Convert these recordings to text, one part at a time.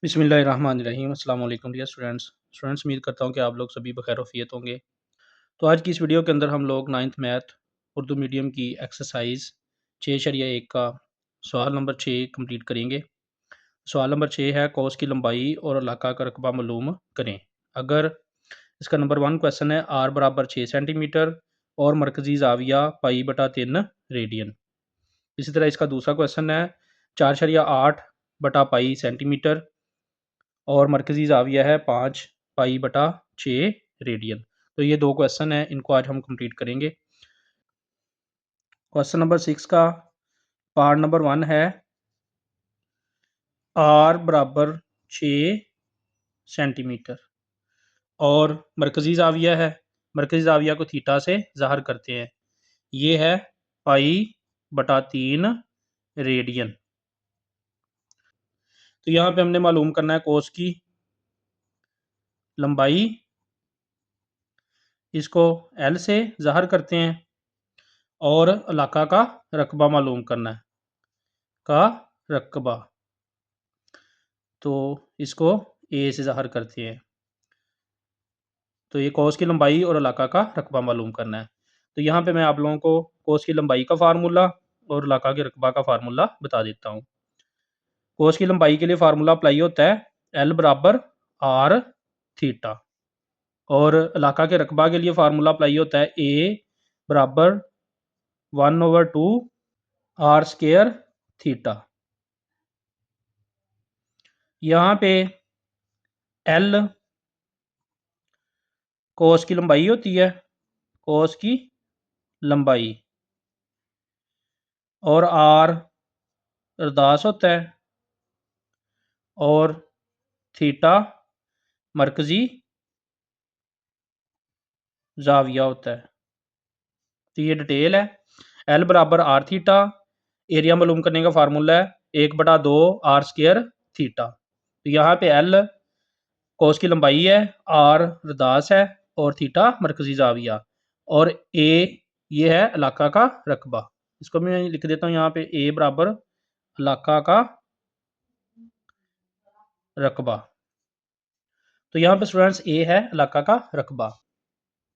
बिस्मिल्लाहिर्रहमानिर्रहीम अस्सलाम वालेकुम डियर स्टूडेंट्स उम्मीद करता हूँ कि आप लोग सभी बखैर वफ़ियत होंगे। तो आज की इस वीडियो के अंदर हम लोग 9th मैथ उर्दू मीडियम की एक्सरसाइज 6.1 का सवाल नंबर 6 कंप्लीट करेंगे। सवाल नंबर 6 है कौस की लंबाई और इलाका का रकबा मालूम करें। अगर इसका नंबर 1 क्वेश्चन है आर बराबर 6 सेंटीमीटर और मरकज़ी ज़ाविया पाई बटा 3 रेडियन। इसी तरह इसका दूसरा क्वेश्चन है 4.8 बटा पाई सेंटीमीटर और मरकज़ी ज़ाविया है 5 पाई बटा 6 रेडियन। तो ये 2 क्वेश्चन हैं, इनको आज हम कंप्लीट करेंगे। क्वेश्चन नंबर 6 का पार्ट नंबर 1 है आर बराबर 6 सेंटीमीटर और मरकज़ी ज़ाविया है, मरकज़ी ज़ाविया को थीटा से ज़ाहिर करते हैं। ये है पाई बटा 3 रेडियन। तो यहाँ पे हमने मालूम करना है कोस की लंबाई, इसको एल से ज़ाहिर करते हैं और इलाका का रकबा मालूम करना है, का रकबा। तो इसको ए से ज़ाहिर करते हैं। तो ये कोस की लंबाई और इलाका का रकबा मालूम करना है। तो यहाँ पे मैं आप लोगों को कोस की लंबाई का फार्मूला और इलाका के रकबा का फार्मूला बता देता हूँ। कोस की लंबाई के लिए फार्मूला अप्लाई होता है एल बराबर आर थीटा और इलाका के रकबा के लिए फार्मूला अप्लाई होता है ए बराबर 1/2 आर स्केयर थीटा। यहाँ पे एल कोस की लंबाई होती है, कोस की लंबाई, और आर अरदास होता है और थीटा मरकज़ी ज़ाविया होता है। तो ये डिटेल है। एल बराबर आर थीटा, एरिया मालूम करने का फार्मूला है 1/2 आर स्केयर थीटा। तो यहाँ पे एल कोस की लंबाई है, आर अरदास है और थीटा मरकज़ी ज़ाविया, और ए ये है इलाका का रकबा। इसको मैं लिख देता हूँ यहाँ पे ए बराबर इलाका का रकबा। तो यहाँ पे स्टूडेंट्स ए है इलाका का रकबा।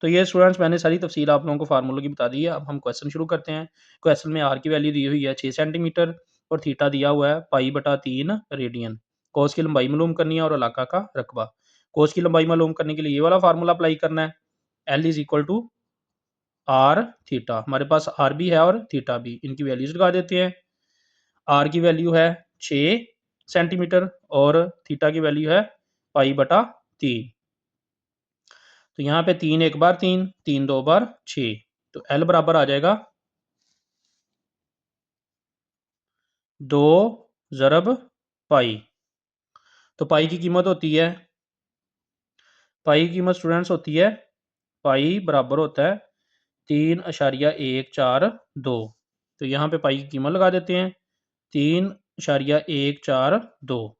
तो ये स्टूडेंट्स मैंने सारी तफसील आप लोगों को फार्मूले की बता दी है। अब हम क्वेश्चन शुरू करते हैं। क्वेश्चन में आर की वैल्यू दी हुई है 6 सेंटीमीटर और थीटा दिया हुआ है पाई बटा 3 रेडियन। कोस की लंबाई मालूम करनी है और इलाका का रकबा। कोस की लंबाई मालूम करने के लिए ये वाला फार्मूला अप्लाई करना है, L is equal to R theta. हमारे पास आर भी है और थीटा भी, इनकी वैल्यूज लगा देते हैं। आर की वैल्यू है 6 सेंटीमीटर और थीटा की वैल्यू है पाई बटा 3। तो यहाँ पे 3 एक बार 3, 3 दो बार 6। तो एल बराबर आ जाएगा 2 ज़रब पाई। तो पाई की कीमत होती है, पाई की कीमत स्टूडेंट्स होती है, पाई बराबर होता है 3.142। तो यहाँ पे पाई की कीमत लगा देते हैं 3.142,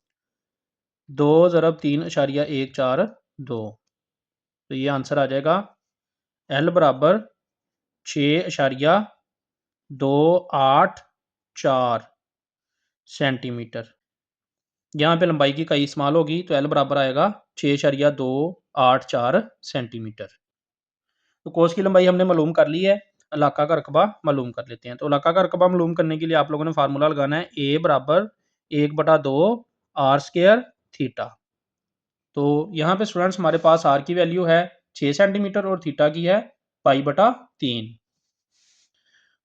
2 ज़रब 3.142। तो ये आंसर आ जाएगा एल बराबर 6.284 सेंटीमीटर। यहाँ पे लंबाई की कई इस्तेमाल होगी तो एल बराबर आएगा 6.284 सेंटीमीटर। तो कोस की लंबाई हमने मालूम कर ली है, इलाका का रकबा मालूम कर लेते हैं। तो इलाका का रकबा मालूम करने के लिए आप लोगों ने फार्मूला लगाना है ए बराबर 1/2 आर स्केयर थीटा। तो यहाँ पे स्टूडेंट्स हमारे पास आर की वैल्यू है 6 सेंटीमीटर और थीटा की है पाई बटा 3।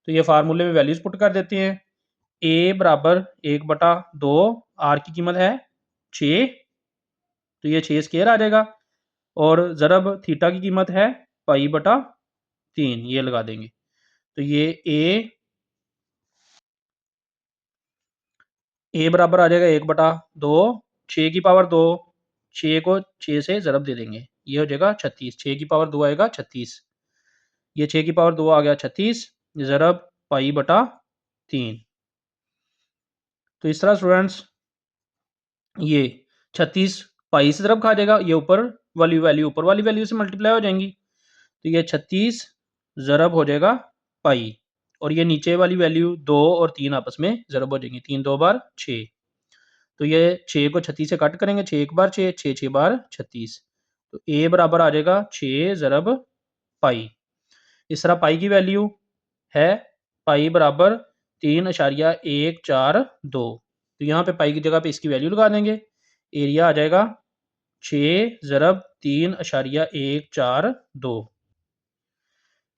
तो ये फार्मूले में वैल्यूज पुट कर देते हैं। ए बराबर 1/2, आर की कीमत है 6, तो ये 6 स्केयर आ जाएगा, और ज़रब थीटा की कीमत है पाई बटा 3, ये लगा देंगे। तो ये ए बराबर आ जाएगा 1/2, 6 की पावर 2, 6 को 6 से ज़रब दे देंगे, ये हो जाएगा 36, 6 की पावर 2 आएगा 36, ये 6 की पावर 2 आ गया 36 ज़रब पाई बटा 3। तो इस तरह स्टूडेंट्स ये 36 पाई से ज़रब खा जाएगा, ये ऊपर वाली वैल्यू ऊपर वाली वैल्यू से मल्टीप्लाई हो जाएंगी। तो ये 36 ज़रब हो जाएगा पाई, और ये नीचे वाली वैल्यू 2 और 3 आपस में ज़रब हो जाएंगी, 3 2 बार 6। तो ये 6 को 36 से कट करेंगे, 6 एक बार 6, 6 6 बार 36। तो ए बराबर आ जाएगा 6 ज़रब पाई। इस तरह पाई की वैल्यू है पाई बराबर 3.142। तो यहाँ पे पाई की जगह पे इसकी वैल्यू लगा देंगे। एरिया आ जाएगा 6 ज़रब 3.142।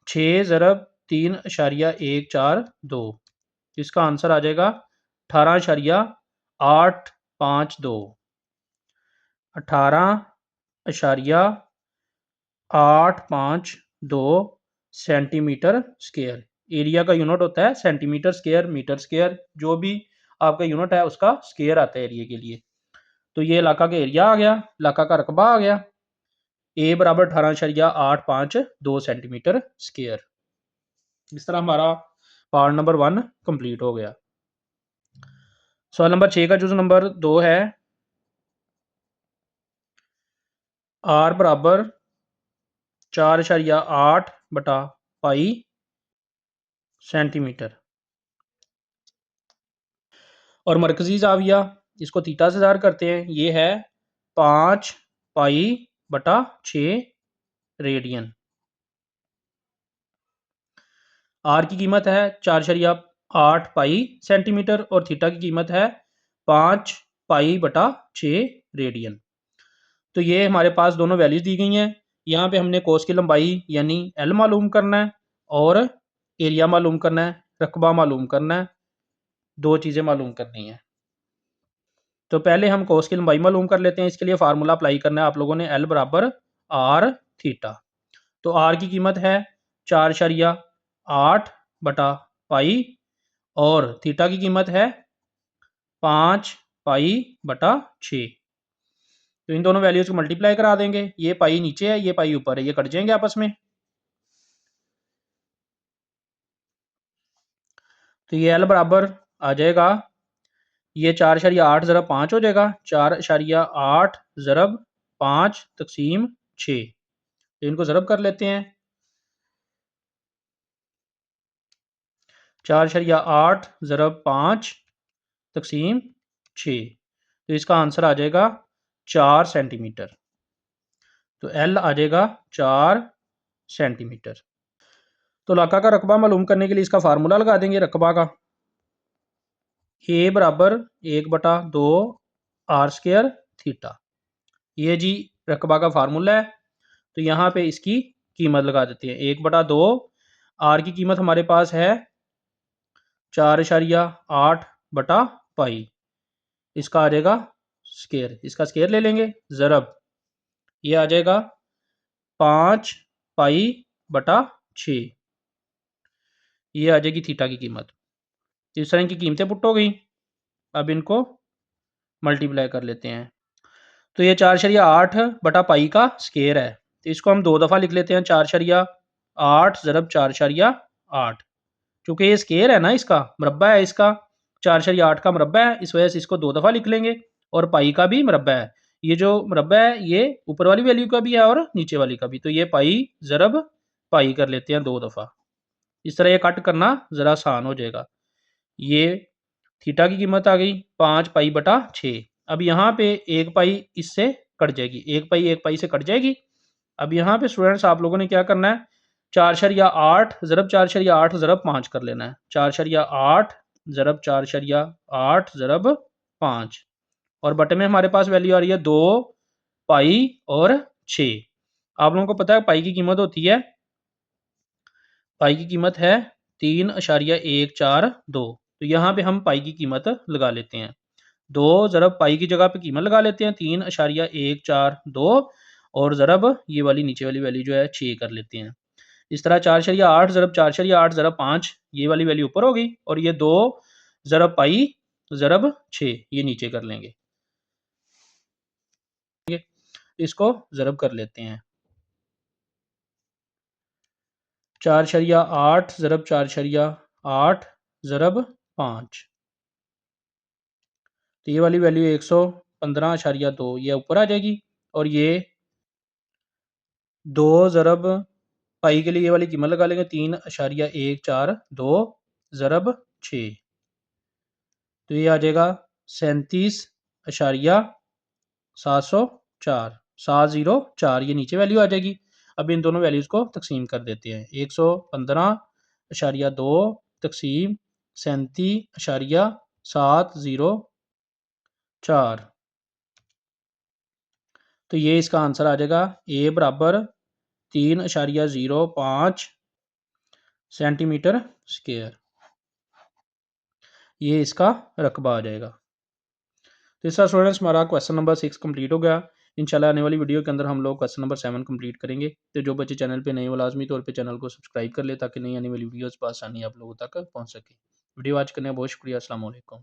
6 ज़रब 3.142। इसका आंसर आ जाएगा 18.852। 18.852 सेंटीमीटर स्क्वायर। एरिया का यूनिट होता है सेंटीमीटर स्क्वायर, मीटर स्क्वायर, जो भी आपका यूनिट है उसका स्क्वायर आता है एरिया के लिए। तो ये इलाका का एरिया आ गया, इलाका का रकबा आ गया। ए बराबर 18.852 सेंटीमीटर स्क्वायर। इस तरह हमारा पार्ट नंबर 1 कंप्लीट हो गया। सवाल नंबर 6 का जुज़ नंबर 2 है। आर बराबर 4.8 बटा पाई सेंटीमीटर और मरकजी जाविया इसको थीटा से ज़ाहिर करते हैं, ये है 5 पाई बटा 6 रेडियन। आर की कीमत है 4.8 पाई सेंटीमीटर और थीटा की कीमत है 5 पाई बटा 6 रेडियन। तो ये हमारे पास दोनों वैल्यूज दी गई हैं। यहाँ पे हमने कोस की लंबाई यानी एल मालूम करना है और एरिया मालूम करना है, रकबा मालूम करना है, दो चीज़ें मालूम करनी है। तो पहले हम कोस की लंबाई मालूम कर लेते हैं। इसके लिए फार्मूला अप्लाई करना है आप लोगों ने, एल बराबर आर थीटा। तो आर की कीमत है 4.8 बटा पाई और थीटा की कीमत है 5 पाई बटा 6। तो इन दोनों वैल्यूज को मल्टीप्लाई करा देंगे। ये पाई नीचे है, ये पाई ऊपर है, ये कट जाएंगे आपस में। तो ये एल बराबर आ जाएगा, ये 4.8 ज़रब 5 हो जाएगा, 4.8 ज़रब 5 तकसीम 6। तो इनको ज़रब कर लेते हैं। 4.8 ज़रब 5 तकसीम 6। तो इसका आंसर आ जाएगा 4 सेंटीमीटर। तो एल आ जाएगा 4 सेंटीमीटर। तो इलाका का रकबा मालूम करने के लिए इसका फार्मूला लगा देंगे रकबा का। ए बराबर 1/2 आर स्क्वायर थीटा। ये जी रकबा का फार्मूला है। तो यहाँ पे इसकी कीमत लगा देते हैं। 1/2 आर की कीमत हमारे पास है 4.8 बटा पाई। इसका आ जाएगा स्क्वायर, इसका स्क्वायर ले लेंगे, ज़रब ये आ जाएगा 5 पाई बटा 6। ये आ जाएगी थीटा की कीमत। इस तरह की कीमतें पुट हो गई। अब इनको मल्टीप्लाई कर लेते हैं। तो ये 4.8 बटा पाई का स्क्वायर है, तो इसको हम दो दफ़ा लिख लेते हैं। 4.8 ज़रब 4.8। चूँकि ये स्क्वायर है ना, इसका मुरब्बा है, इसका 4.8 का मुरब्बा है, इस वजह से इसको दो दफ़ा लिख लेंगे। और पाई का भी मुरब्बा है, ये जो मुरब्बा है ये ऊपर वाली वैल्यू का भी है और नीचे वाली का भी। तो ये पाई ज़रब पाई कर लेते हैं दो दफ़ा। इस तरह ये कट करना ज़रा आसान हो जाएगा। ये थीटा की कीमत आ गई 5 पाई बटा 6। अब यहाँ पे एक पाई इससे कट जाएगी, एक पाई से कट जाएगी। अब यहाँ पे स्टूडेंट्स आप लोगों ने क्या करना है, 4.8 ज़रब 4.8 ज़रब 5 कर लेना है। 4.8 ज़रब 4.8 ज़रब 5 और बटे में हमारे पास वैल्यू आ रही है 2 पाई और 6। आप लोगों को पता है पाई की कीमत होती है, पाई की कीमत है 3.142। तो यहाँ पे हम पाई की कीमत लगा लेते हैं। 2 ज़रब पाई की जगह पे कीमत लगा लेते हैं 3.142 और ज़रब ये वाली नीचे वाली वैल्यू जो है 6 कर लेते हैं। इस तरह 4.8 ज़रब 4.8 ज़रब 5 ये वाली वैल्यू ऊपर होगी और ये 2 ज़रब पाई ज़रब 6 ये नीचे कर लेंगे। इसको ज़रब कर लेते हैं। 4.8 ज़रब 4.8 ज़रब 5। तो ये वाली वैल्यू 115.2 ये ऊपर आ जाएगी और ये 2 ज़रब पाई के लिए ये वाली कीमत लगा लेंगे 3.142 ज़रब 6। तो ये आ जाएगा 37 704 704 ये नीचे वैल्यू आ जाएगी। अब इन दोनों वैल्यूज़ को तकसीम कर देते हैं। 115.2 तकसीम 37.704। तो ये इसका आंसर आ जाएगा ए बराबर 3.05 सेंटीमीटर स्क्वायर। ये इसका रकबा आ जाएगा। तो इस तरह स्टूडेंट्स हमारा क्वेश्चन नंबर 6 कंप्लीट हो गया। इंशाल्लाह आने वाली वीडियो के अंदर हम लोग क्वेश्चन नंबर 7 कंप्लीट करेंगे। तो जो बच्चे चैनल पे नए वो लाजमी तौर पे चैनल को सब्सक्राइब कर ले ताकि नई आने वाली वीडियोस पर आसानी आप लोगों तक पहुंच सके। वीडियो वॉच करने का बहुत शुक्रिया। अस्सलाम वालेकुम।